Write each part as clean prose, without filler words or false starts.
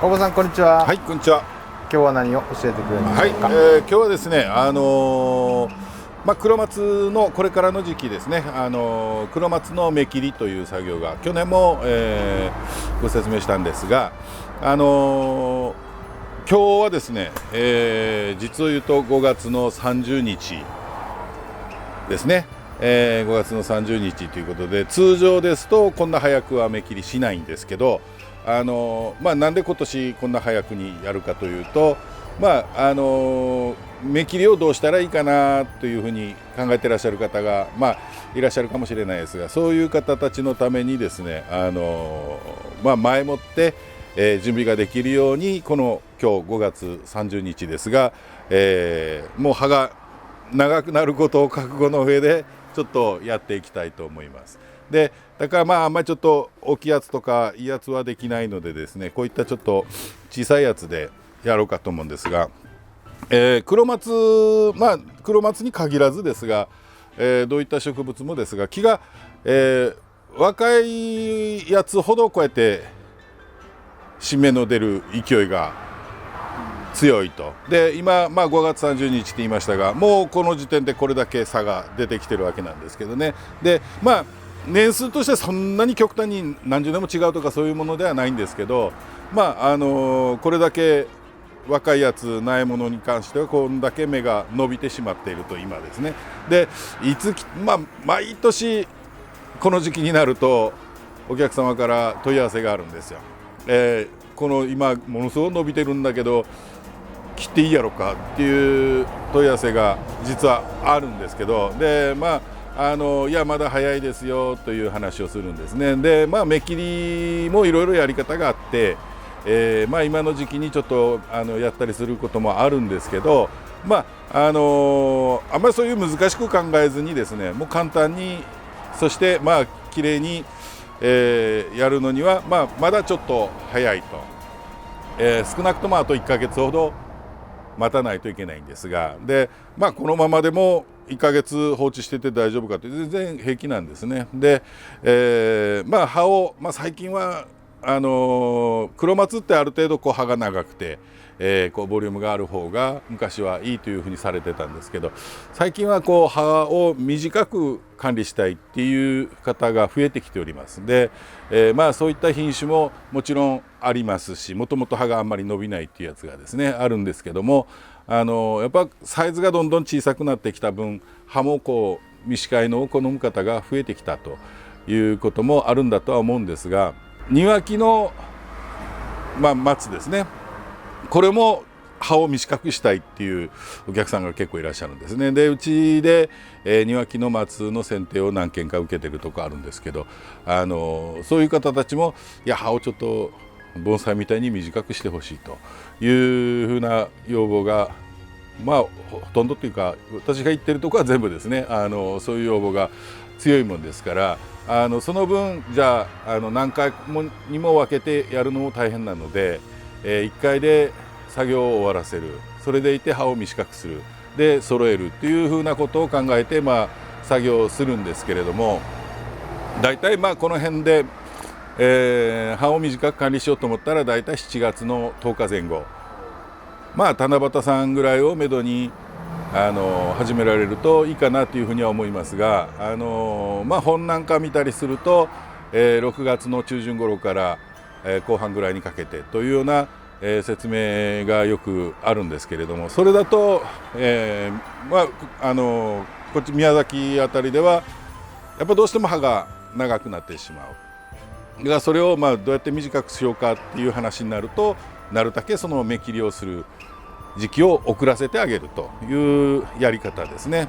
大場さん、こんにちは。はい、こんにちは。今日は何を教えてくれるんでしはい、ょうか。今日はですね、黒松のこれからの時期ですね、黒松の芽切りという作業が去年も、ご説明したんですが、今日はですね、実を言うと5月の30日ですね、5月の30日ということで、通常ですとこんな早くは芽切りしないんですけど、なんで今年こんな早くにやるかというと、芽切りをどうしたらいいかなというふうに考えていらっしゃる方が、いらっしゃるかもしれないですが、そういう方たちのためにですね、前もって、準備ができるようにこの今日5月30日ですが、もう葉が長くなることを覚悟の上でちょっとやっていきたいと思います。でだからあんまりちょっと大きいやつとかいいやつはできないのでですね、こういったちょっと小さいやつでやろうかと思うんですが、黒松に限らずですが、どういった植物もですが、木が、若いやつほどこうやって新芽の出る勢いが強いと。で今、5月30日って言いましたが、もうこの時点でこれだけ差が出てきてるわけなんですけどね。で年数としてそんなに極端に何十年も違うとかそういうものではないんですけど、これだけ若いやつ苗物に関してはこんだけ芽が伸びてしまっていると今ですね。で毎年この時期になるとお客様から問い合わせがあるんですよ。この今ものすごく伸びてるんだけど切っていいやろかっていう問い合わせが実はあるんですけど、でいやまだ早いですよという話をするんですね。で芽切りもいろいろやり方があって、今の時期にちょっとやったりすることもあるんですけど、あんまりそういう難しく考えずにですね、もう簡単にそして綺麗に、やるのにはまだちょっと早いと、少なくともあと1ヶ月ほど待たないといけないんですが、でこのままでも1ヶ月放置してて大丈夫かって全然平気なんですね。で、葉を、最近は黒松ってある程度葉が長くて、ボリュームがある方が昔はいいというふうにされてたんですけど、最近は葉を短く管理したいっていう方が増えてきております。で、そういった品種ももちろんありますし、もともと葉があんまり伸びないっていうやつがですねあるんですけども、やっぱサイズがどんどん小さくなってきた分、葉も短いのを好む方が増えてきたということもあるんだとは思うんですが、庭木の、松ですね、これも葉を短くしたいっていうお客さんが結構いらっしゃるんですね。でうちで、庭木の松の剪定を何件か受けてるとこあるんですけど、そういう方たちも葉をちょっと盆栽みたいに短くしてほしいというふうな要望がほとんどというか、私が言ってるところは全部ですね、そういう要望が強いもんですから、その分じゃあ何回にも分けてやるのも大変なので、1回で作業を終わらせる、それでいて葉を短くする、で揃えるっていうふうなことを考えて作業をするんですけれども、だいたいこの辺で、葉を短く管理しようと思ったらだいたい7月の10日前後、七夕さんぐらいをめどに始められるといいかなというふうには思いますが、本なんか見たりすると、6月の中旬頃から、後半ぐらいにかけてというような、説明がよくあるんですけれども、それだと、こっち宮崎あたりではやっぱどうしても葉が長くなってしまう。だからそれをどうやって短くしようかっていう話になると、なるだけその芽切りをする時期を遅らせてあげるというやり方ですね。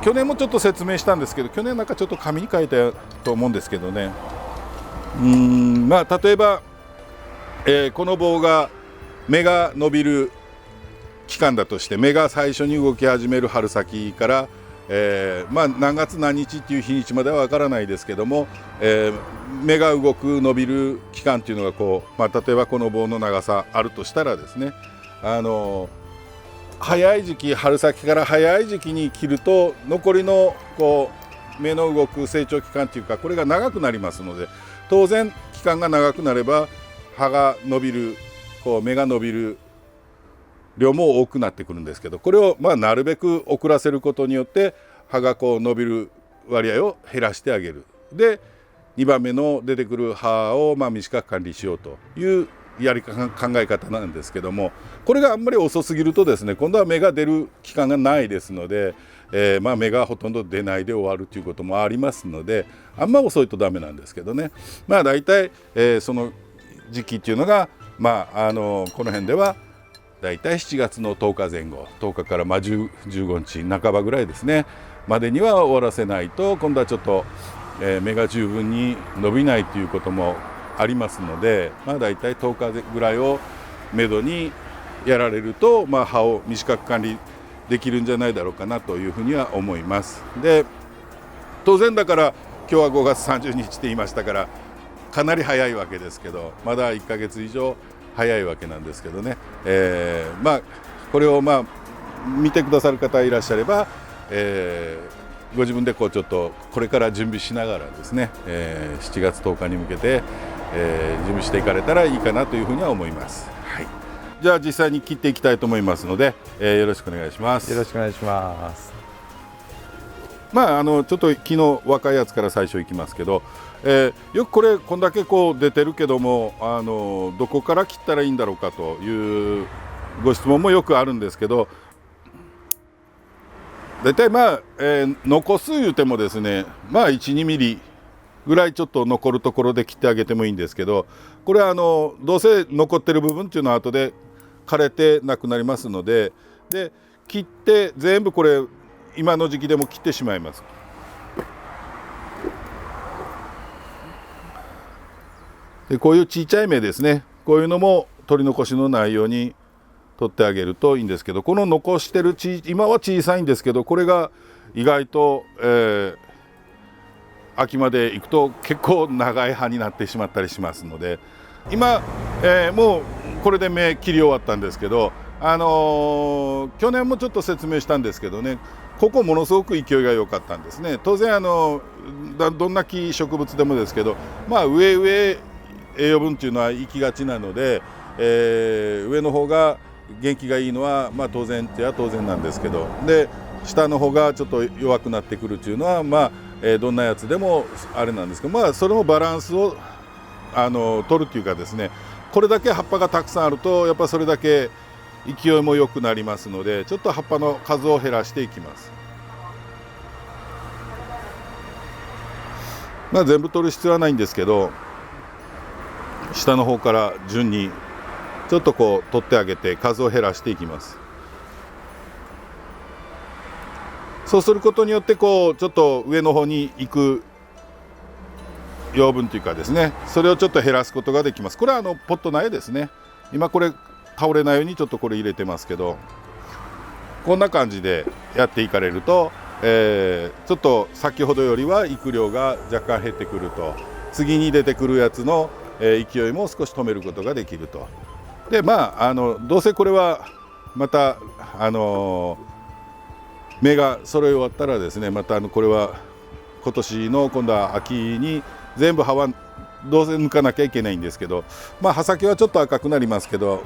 去年もちょっと説明したんですけど、去年なんかちょっと紙に書いたと思うんですけどね、例えば、この棒が芽が伸びる期間だとして、芽が最初に動き始める春先から、何月何日っていう日にちまではわからないですけども、芽が動く伸びる期間っていうのが例えばこの棒の長さあるとしたらですね、早い時期、春先から早い時期に切ると残りの芽の動く成長期間というか、これが長くなりますので、当然期間が長くなれば葉が伸びるこう芽が伸びる量も多くなってくるんですけど、これをなるべく遅らせることによって葉がこう伸びる割合を減らしてあげる。で2番目の出てくる葉を短く管理しようという考え方なんですけども、これがあんまり遅すぎるとですね、今度は芽が出る期間がないですので、芽がほとんど出ないで終わるということもありますので、あんま遅いとダメなんですけどね。だいたいその時期っていうのがこの辺ではだいたい7月の10日前後、10日から15日半ばぐらいですねまでには終わらせないと、今度はちょっと芽が十分に伸びないということもありますので、だいたい10日ぐらいをめどにやられると、葉を短く管理できるんじゃないだろうかなというふうには思います。で当然だから今日は5月30日って言いましたからかなり早いわけですけど、まだ1ヶ月以上早いわけなんですけどね、これを見てくださる方いらっしゃれば、ご自分でちょっとこれから準備しながらですね、7月10日に向けて、準備していかれたらいいかなというふうには思います。はい、じゃあ実際に切っていきたいと思いますので、よろしくお願いします。よろしくお願いします。ちょっと木の若いやつから最初いきますけど、よくこれこんだけこう出てるけどもどこから切ったらいいんだろうかというご質問もよくあるんですけど、大体残す言うてもですね12ミリぐらいちょっと残るところで切ってあげてもいいんですけど、これはどうせ残ってる部分っていうのは後で枯れてなくなりますので、切って全部これ今の時期でも切ってしまいます。でこういうちっちゃい芽ですね、こういうのも取り残しのないように取ってあげるといいんですけど、この残してる今は小さいんですけど、これが意外と、秋まで行くと結構長い葉になってしまったりしますので、今、もうこれで芽切り終わったんですけど、去年もちょっと説明したんですけどね、ここものすごく勢いが良かったんですね。当然どんな木植物でもですけど、上栄養分っていうのは行きがちなので、上の方が元気がいいのは当然っては当然なんですけど、で下の方がちょっと弱くなってくるっていうのはどんなやつでもあれなんですけど、それもバランスを取るっていうかですね、これだけ葉っぱがたくさんあるとやっぱそれだけ勢いも良くなりますので、ちょっと葉っぱの数を減らしていきます。全部取る必要はないんですけど、下の方から順にちょっとこう取ってあげて数を減らしていきます。そうすることによってちょっと上の方に行く養分というかですね、それをちょっと減らすことができます。これはポット苗ですね。今これ倒れないようにちょっとこれ入れてますけど、こんな感じでやっていかれると、ちょっと先ほどよりは行く量が若干減ってくると、次に出てくるやつの、勢いも少し止めることができると。でどうせこれはまた芽が揃い終わったらですね、またこれは今年の今度は秋に全部葉はどうせ抜かなきゃいけないんですけど、葉先はちょっと赤くなりますけど、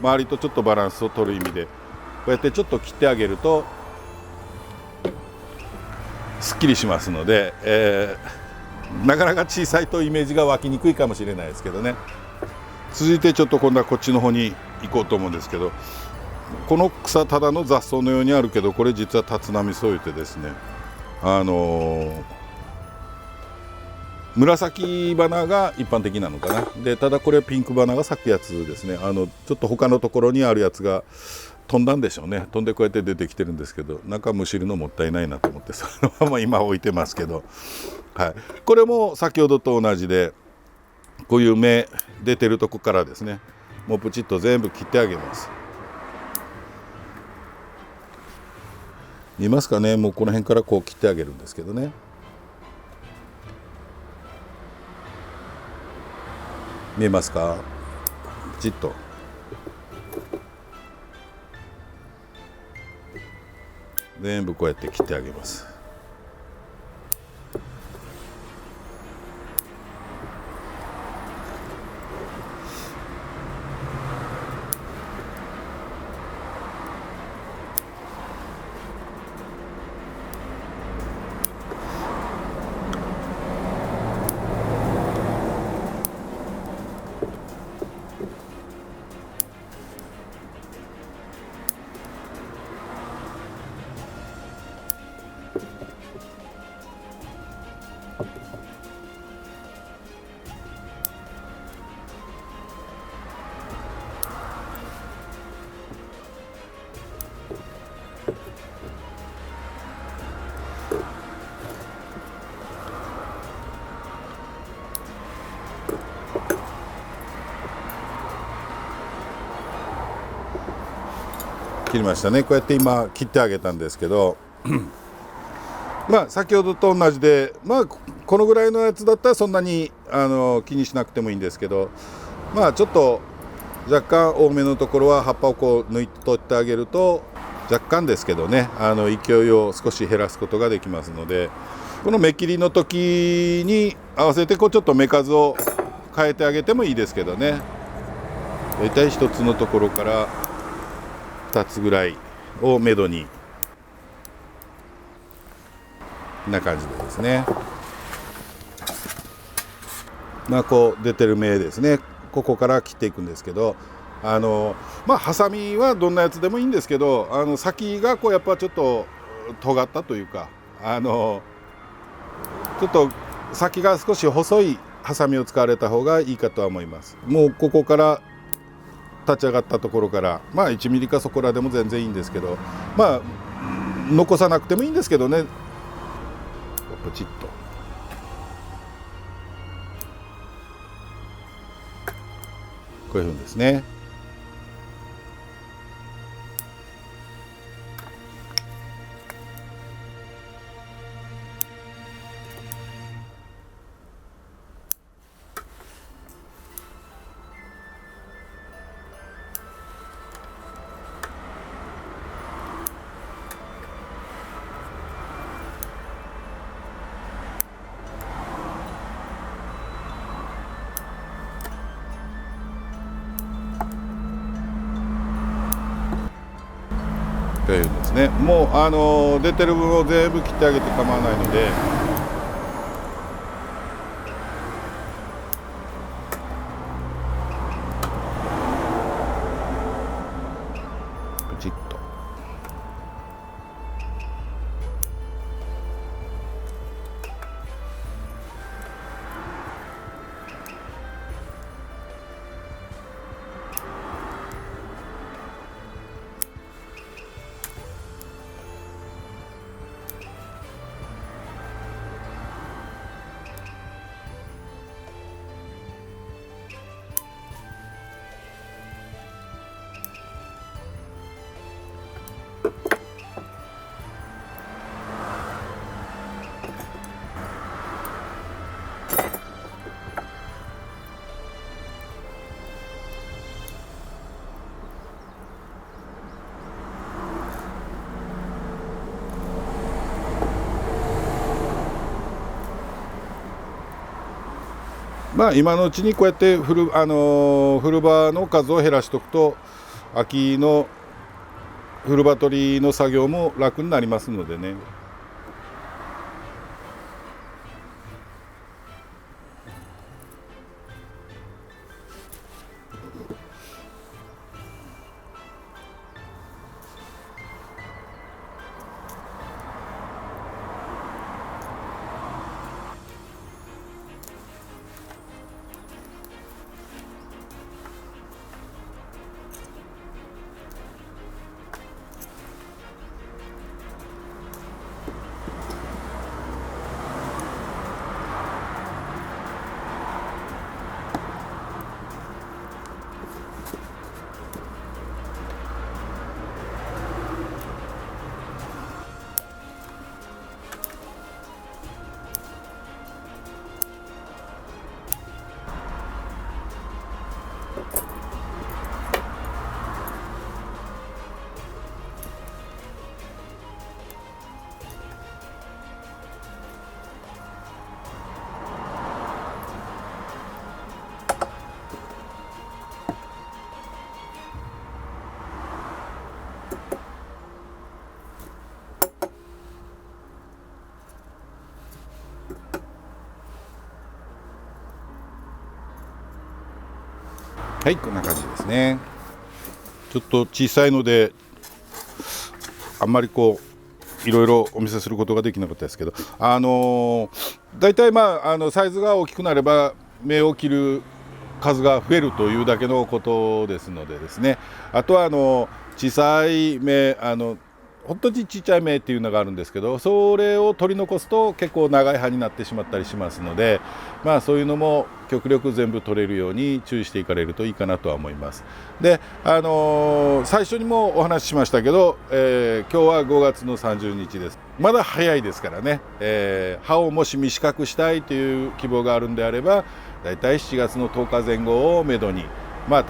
周りとちょっとバランスを取る意味でこうやってちょっと切ってあげるとすっきりしますので、なかなか小さいとイメージが湧きにくいかもしれないですけどね。続いてちょっと今度はこっちの方に行こうと思うんですけど、この草ただの雑草のようにあるけど、これ実は立浪草いうてですね、紫花が一般的なのかな。でただこれピンク花が咲くやつですね。ちょっと他のところにあるやつが飛んだんでしょうね。飛んでこうやって出てきてるんですけど、中むしるのもったいないなと思ってそのまま今置いてますけど、これも先ほどと同じでこういう芽出てるとこからですね、もうプチッと全部切ってあげます。見ますかね、もうこの辺からこう切ってあげるんですけどね。見えますか、プチッと。全部こうやって切ってあげます。切りましたね。こうやって今切ってあげたんですけどまあ先ほどと同じで、まあこのぐらいのやつだったらそんなに気にしなくてもいいんですけど、まあちょっと若干多めのところは葉っぱをこう抜い取ってあげると、若干ですけどね、勢いを少し減らすことができますので、この目切りの時に合わせてこうちょっと目数を変えてあげてもいいですけどね。だいたい1つのところから2つぐらいをめどに、こんな感じでですね、まあこう出てる目ですね、ここから切っていくんですけど、まあハサミはどんなやつでもいいんですけど、先がこうやっぱちょっと尖ったというか、ちょっと先が少し細いハサミを使われた方がいいかとは思います。もうここから立ち上がったところから、まあ1ミリかそこらでも全然いいんですけど、まあ残さなくてもいいんですけどね、ポチッとこういうふうにですね。というんですね。もう出てる分を全部切ってあげて構わないので、プチッと。まあ今のうちにこうやって古葉の数を減らしておくと、秋の古葉取りの作業も楽になりますのでね。はい、こんな感じですね。ちょっと小さいのであんまりこういろいろお見せすることができなかったですけど、だいたいまあサイズが大きくなれば芽を切る数が増えるというだけのことですのでですね。あとは小さい芽本当にちっちゃい芽っていうのがあるんですけど、それを取り残すと結構長い葉になってしまったりしますので、そういうのも極力全部取れるように注意していかれるといいかなとは思います。で、最初にもお話ししましたけど、今日は5月の30日です。まだ早いですからね、葉をもし短くしたいという希望があるんであれば、だいたい7月の10日前後をめどに、毎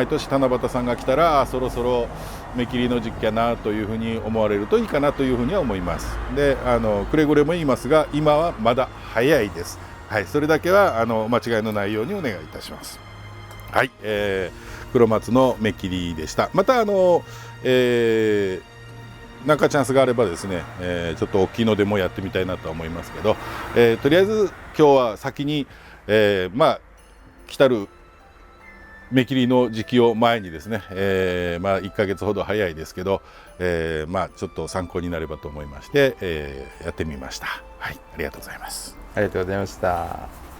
年七夕さんが来たらそろそろ芽切りの時期やなというふうに思われるといいかなというふうには思います。で、くれぐれも言いますが、今はまだ早いです。はい、それだけは間違いのないようにお願いいたします。はい、黒松の芽切りでした。またなんかチャンスがあればですね、ちょっと大きいのでもやってみたいなと思いますけど、とりあえず今日は先に、来たる芽切りの時期を前にですね、1ヶ月ほど早いですけど、ちょっと参考になればと思いまして、やってみました。はい、ありがとうございます。ありがとうございました。